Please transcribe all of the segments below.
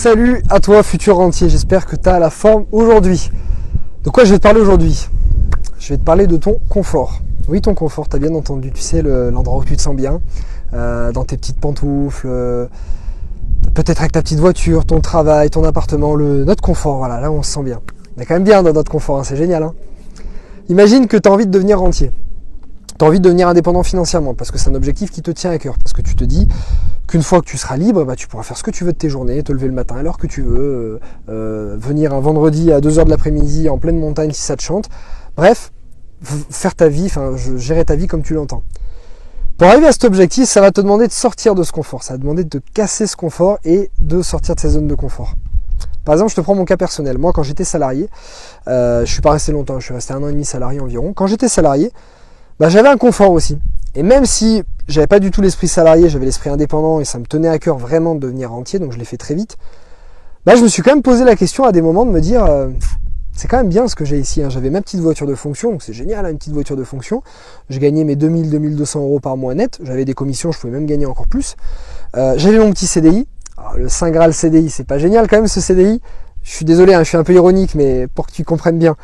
Salut à toi futur rentier, j'espère que tu as la forme aujourd'hui. De quoi je vais te parler aujourd'hui? Je vais te parler de ton confort. Oui, ton confort, tu as bien entendu, tu sais, l'endroit où tu te sens bien, dans tes petites pantoufles, peut-être avec ta petite voiture, ton travail, ton appartement, notre confort, voilà, là on se sent bien. On est quand même bien dans notre confort, hein, c'est génial. Hein. Imagine que tu as envie de devenir rentier. Tu as envie de devenir indépendant financièrement parce que c'est un objectif qui te tient à cœur, parce que tu te dis qu'une fois que tu seras libre, tu pourras faire ce que tu veux de tes journées, te lever le matin à l'heure que tu veux, venir un vendredi à 2h de l'après-midi en pleine montagne si ça te chante. Bref, faire ta vie, gérer ta vie comme tu l'entends. Pour arriver à cet objectif, ça va te demander de sortir de ce confort, ça va te demander de casser ce confort et de sortir de ces zones de confort. Par exemple, je te prends mon cas personnel. Moi, quand j'étais salarié, je suis pas resté longtemps, je suis resté 1 an et demi salarié environ. Quand j'étais salarié, j'avais un confort aussi. Et même si j'avais pas du tout l'esprit salarié, j'avais l'esprit indépendant et ça me tenait à cœur vraiment de devenir rentier, donc je l'ai fait très vite, je me suis quand même posé la question à des moments de me dire c'est quand même bien ce que j'ai ici. Hein. J'avais ma petite voiture de fonction, donc c'est génial, une petite voiture de fonction. Je gagnais mes 2000-2200 euros par mois net. J'avais des commissions, je pouvais même gagner encore plus. J'avais mon petit CDI. Alors, le Saint Graal CDI, c'est pas génial quand même ce CDI. Je suis désolé, je suis un peu ironique, mais pour que tu comprennes bien.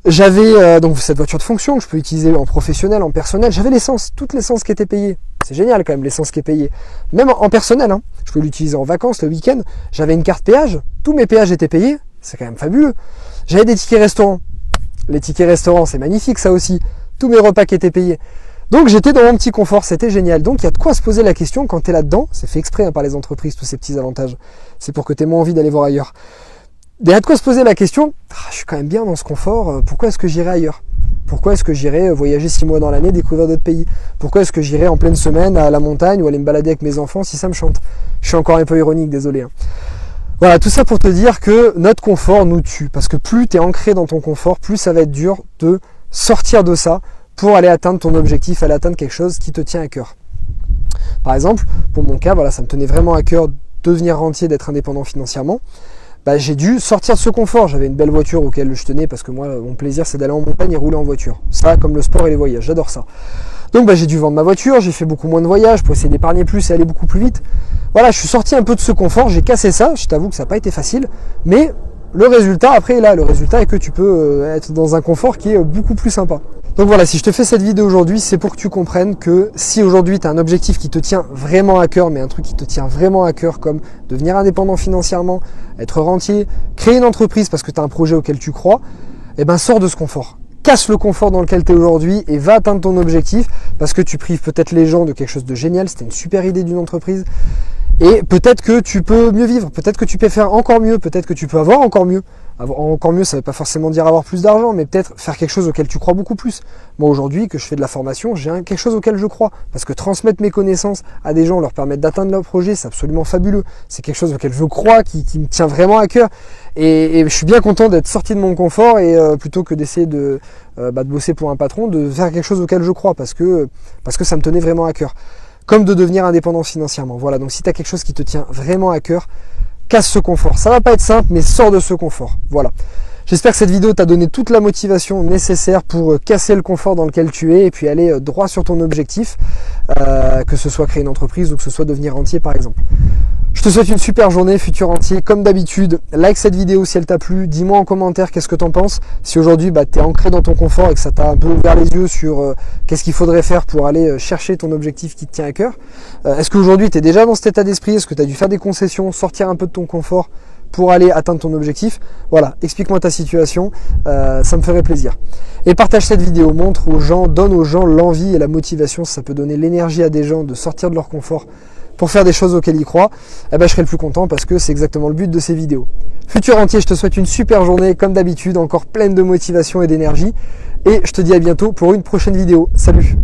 J'avais donc cette voiture de fonction que je peux utiliser en professionnel, en personnel. J'avais l'essence, toute l'essence qui était payée. C'est génial quand même l'essence qui est payée. Même en personnel, hein. Je peux l'utiliser en vacances, le week-end. J'avais une carte péage, tous mes péages étaient payés. C'est quand même fabuleux. J'avais des tickets restaurants. Les tickets restaurants, c'est magnifique ça aussi. Tous mes repas qui étaient payés. Donc j'étais dans mon petit confort, c'était génial. Donc il y a de quoi se poser la question quand tu es là-dedans. C'est fait exprès par les entreprises, tous ces petits avantages. C'est pour que tu aies moins envie d'aller voir ailleurs. Il y a de quoi se poser la question, je suis quand même bien dans ce confort, pourquoi est-ce que j'irai ailleurs? Pourquoi est-ce que j'irai voyager 6 mois dans l'année, découvrir d'autres pays? Pourquoi est-ce que j'irai en pleine semaine à la montagne ou aller me balader avec mes enfants si ça me chante? Je suis encore un peu ironique, désolé. Hein. Voilà, tout ça pour te dire que notre confort nous tue, parce que plus tu es ancré dans ton confort, plus ça va être dur de sortir de ça pour aller atteindre ton objectif, aller atteindre quelque chose qui te tient à cœur. Par exemple, pour mon cas, ça me tenait vraiment à cœur de devenir rentier, d'être indépendant financièrement. J'ai dû sortir de ce confort. J'avais une belle voiture auquel je tenais parce que moi, mon plaisir, c'est d'aller en montagne et rouler en voiture. Ça, comme le sport et les voyages, j'adore ça. Donc, j'ai dû vendre ma voiture, j'ai fait beaucoup moins de voyages pour essayer d'épargner plus et aller beaucoup plus vite. Voilà, je suis sorti un peu de ce confort, j'ai cassé ça. Je t'avoue que ça n'a pas été facile, mais le résultat, après, est là. Le résultat est que tu peux être dans un confort qui est beaucoup plus sympa. Donc voilà, si je te fais cette vidéo aujourd'hui, c'est pour que tu comprennes que si aujourd'hui tu as un objectif qui te tient vraiment à cœur, mais un truc qui te tient vraiment à cœur comme devenir indépendant financièrement, être rentier, créer une entreprise parce que tu as un projet auquel tu crois, sors de ce confort. Casse le confort dans lequel tu es aujourd'hui et va atteindre ton objectif parce que tu prives peut-être les gens de quelque chose de génial, c'était une super idée d'une entreprise. Et peut-être que tu peux mieux vivre, peut-être que tu peux faire encore mieux, peut-être que tu peux avoir encore mieux. Avoir encore mieux, ça ne veut pas forcément dire avoir plus d'argent, mais peut-être faire quelque chose auquel tu crois beaucoup plus. Moi aujourd'hui, que je fais de la formation, j'ai quelque chose auquel je crois. Parce que transmettre mes connaissances à des gens, leur permettre d'atteindre leur projet, c'est absolument fabuleux. C'est quelque chose auquel je crois, qui me tient vraiment à cœur. Et je suis bien content d'être sorti de mon confort et plutôt que d'essayer de bosser pour un patron, de faire quelque chose auquel je crois parce que ça me tenait vraiment à cœur. Comme de devenir indépendant financièrement. Voilà, donc si tu as quelque chose qui te tient vraiment à cœur, casse ce confort. Ça va pas être simple, mais sors de ce confort. Voilà. J'espère que cette vidéo t'a donné toute la motivation nécessaire pour casser le confort dans lequel tu es et puis aller droit sur ton objectif, que ce soit créer une entreprise ou que ce soit devenir rentier par exemple. Je te souhaite une super journée, futur rentier. Comme d'habitude, like cette vidéo si elle t'a plu. Dis-moi en commentaire qu'est-ce que t'en penses. Si aujourd'hui tu es ancré dans ton confort et que ça t'a un peu ouvert les yeux sur qu'est-ce qu'il faudrait faire pour aller chercher ton objectif qui te tient à cœur. Est-ce qu'aujourd'hui tu es déjà dans cet état d'esprit? Est-ce que tu as dû faire des concessions, sortir un peu de ton confort pour aller atteindre ton objectif? Voilà, explique-moi ta situation, ça me ferait plaisir. Et partage cette vidéo, montre aux gens, donne aux gens l'envie et la motivation. Ça peut donner l'énergie à des gens de sortir de leur confort pour faire des choses auxquelles ils croient, je serai le plus content parce que c'est exactement le but de ces vidéos. Futur rentier, je te souhaite une super journée, comme d'habitude, encore pleine de motivation et d'énergie. Et je te dis à bientôt pour une prochaine vidéo. Salut!